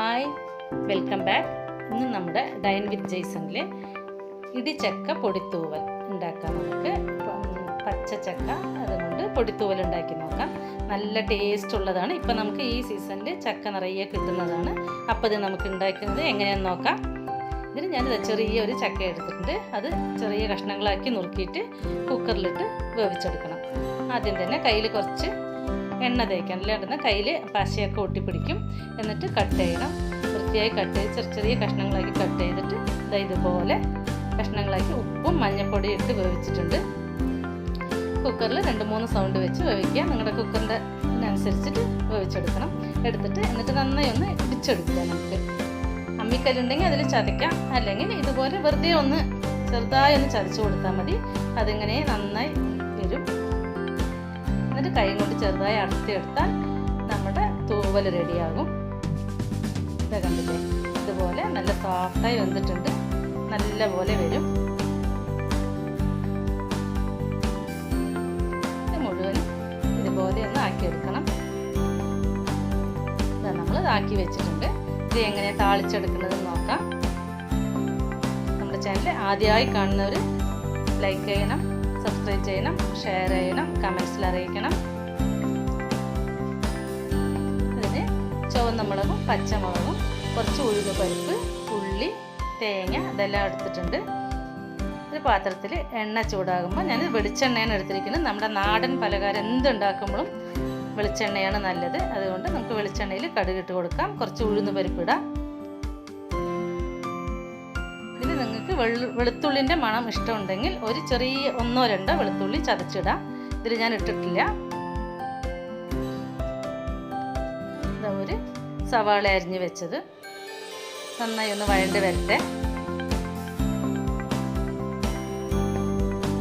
Hi, welcome back. ഇന്ന് നമ്മുടെ dine വിത്ത് ജെയ്സണിൽ ഇടിച്ചക്ക പൊടിത്തൂവൽ ഉണ്ടാക്കാം. നമുക്ക് പച്ചച്ചക്ക അതുകൊണ്ട് പൊടിത്തൂവൽ ഉണ്ടാക്കി നോക്കാം. നല്ല ടേസ്റ്റ് ഉള്ളതാണ്. ഇപ്പം നമുക്ക് ഈ സീസണിൽ ചക്ക നിറയെ കിട്ടുന്നതാണ്. അപ്പോൾ ഇത് നമുക്ക് ഉണ്ടാക്കുന്നത് എങ്ങനെയാണെന്ന് നോക്കാം. ഇതിന് ഞാനിത് ചെറിയൊരു ചക്ക എടുത്തിട്ടുണ്ട്. അത് ചെറിയ കഷ്ണങ്ങളാക്കി നുറുക്കിയിട്ട് കുക്കറിലിട്ട് വേവിച്ചെടുക്കണം. ആദ്യം തന്നെ കയ്യിൽ കുറച്ച് എണ്ണ തേക്കണം. അല്ലാണ്ട് കയ്യിൽ പശയൊക്കെ ഒട്ടിപ്പിടിക്കും. എന്നിട്ട് കട്ട് ചെയ്യണം. വൃത്തിയായി കട്ട് ചെയ്ത് ചെറിയ കഷ്ണങ്ങളാക്കി കട്ട് ചെയ്തിട്ട് ഇതുപോലെ കഷ്ണങ്ങളാക്കി ഉപ്പും മഞ്ഞൾപ്പൊടിയും ഇട്ട് വേവിച്ചിട്ടുണ്ട്. കുക്കറിൽ 2-3 സൗണ്ട് വെച്ച് വേവിക്കുക. നിങ്ങളുടെ കുക്കറിൻ്റെ അനുസരിച്ചിട്ട് വേവിച്ചെടുക്കണം. എടുത്തിട്ട് എന്നിട്ട് നന്നായി ഒന്ന് ഇടിച്ചെടുക്കുക. നമുക്ക് അമ്മിക്കല്ലുണ്ടെങ്കിൽ അതിൽ ചതയ്ക്കാം, അല്ലെങ്കിൽ ഇതുപോലെ വെറുതെ ഒന്ന് ചെറുതായി ഒന്ന് ചതച്ച് കൊടുത്താൽ മതി. അതിങ്ങനെ നന്നായി വരും. എന്നിട്ട് കൈ കൊണ്ട് ചെറുതായി അടർത്തിയെടുത്താൽ നമ്മുടെ തൂവൽ റെഡിയാകും. ഇത് കണ്ടില്ലേ, ഇതുപോലെ നല്ല സോഫ്റ്റായി വെന്തിട്ടുണ്ട്. നല്ല പോലെ വരും. ഇത് മുഴുവൻ ഇതുപോലെ ഒന്ന് ആക്കിയെടുക്കണം. ഇത് നമ്മൾ ആക്കി വെച്ചിട്ടുണ്ട്. ഇത് എങ്ങനെ താളിച്ചെടുക്കുന്നതെന്ന് നോക്കാം. നമ്മുടെ ചാനൽ ആദ്യമായി കാണുന്നവർ ലൈക്ക് ചെയ്യണം, സബ്സ്ക്രൈബ് ചെയ്യണം, ഷെയർ ചെയ്യണം, കമൻസിൽ അറിയിക്കണം. അതിന് ചുവന്ന മുളകും പച്ചമുളകും കുറച്ച് ഉഴുന്ന് പരിപ്പ്, ഉള്ളി, തേങ്ങ ഇതെല്ലാം എടുത്തിട്ടുണ്ട്. ഒരു പാത്രത്തിൽ എണ്ണ ചൂടാകുമ്പോൾ ഞാൻ വെളിച്ചെണ്ണയാണ് എടുത്തിരിക്കുന്നത്. നമ്മുടെ നാടൻ പലഹാരം എന്തുണ്ടാക്കുമ്പോഴും വെളിച്ചെണ്ണയാണ് നല്ലത്. അതുകൊണ്ട് നമുക്ക് വെളിച്ചെണ്ണയിൽ കടുകിട്ട് കൊടുക്കാം. കുറച്ച് ഉഴുന്ന് പരിപ്പിടാം. ഇത് നിങ്ങൾക്ക് വെളുത്തുള്ളിൻ്റെ മണം ഇഷ്ടമുണ്ടെങ്കിൽ ഒരു ചെറിയ 1-2 വെളുത്തുള്ളി ചതച്ചിടാം. ഇതിൽ ഞാൻ ഇട്ടിട്ടില്ല. ഒരു സവാള അരിഞ്ഞ് വെച്ചത് നന്നായി ഒന്ന് വഴണ്ട് വരട്ടെ.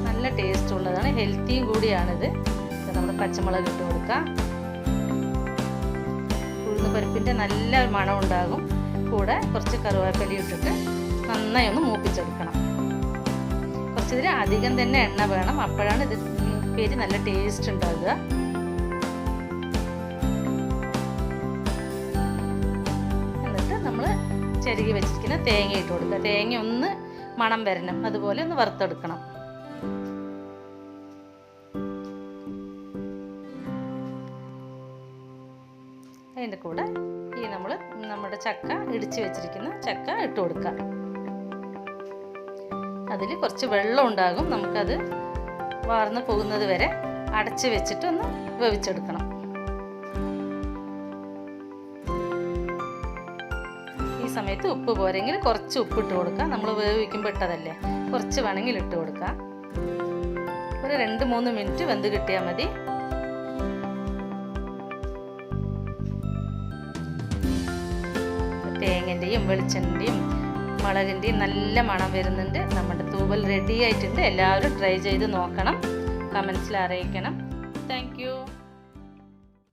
നല്ല ടേസ്റ്റ് ഉള്ളതാണ്, ഹെൽത്തിയും കൂടിയാണിത്. നമ്മുടെ പച്ചമുളക് ഇട്ട് കൊടുക്കാം. ഉഴുന്ന് പരിപ്പിൻ്റെ നല്ല മണം ഉണ്ടാകും. കൂടെ കുറച്ച് കറിവേപ്പില ഇട്ടിട്ട് നന്നായി ഒന്ന് മൂപ്പിച്ചെടുക്കണം. കുറച്ചിതിൽ അധികം തന്നെ എണ്ണ വേണം. അപ്പോഴാണ് ഇത് ഉപ്പേരി നല്ല ടേസ്റ്റ് ഉണ്ടാകുക. എന്നിട്ട് നമ്മൾ ചെരുകി വെച്ചിരിക്കുന്ന തേങ്ങ ഇട്ട് കൊടുക്കുക. തേങ്ങ ഒന്ന് മണം വരണം, അതുപോലെ ഒന്ന് വറുത്തെടുക്കണം. അതിൻ്റെ കൂടെ നമ്മുടെ ചക്ക ഇടിച്ച് വെച്ചിരിക്കുന്ന ചക്ക ഇട്ട് കൊടുക്കാം. അതിൽ കുറച്ച് വെള്ളം ഉണ്ടാകും. നമുക്കത് വാർന്ന് പോകുന്നത് വരെ അടച്ച് വെച്ചിട്ട് ഒന്ന് വേവിച്ചെടുക്കണം. ഈ സമയത്ത് ഉപ്പ് പോരെങ്കിൽ കുറച്ച് ഉപ്പ് ഇട്ട് കൊടുക്കാം. നമ്മൾ വേവിക്കുമ്പോൾ ഇട്ടതല്ലേ, കുറച്ച് വേണമെങ്കിൽ ഇട്ട് കൊടുക്കാം. ഒരു 2-3 മിനിറ്റ് വെന്ത് കിട്ടിയാൽ മതി. തേങ്ങൻ്റെയും വെളിച്ചെണ്ണൻ്റെയും മുളകിൻ്റെയും നല്ല മണം വരുന്നുണ്ട്. നമ്മുടെ തൂവൽ റെഡി ആയിട്ടുണ്ട്. എല്ലാവരും ട്രൈ ചെയ്ത് നോക്കണം, കമൻസിൽ അറിയിക്കണം. Thank you.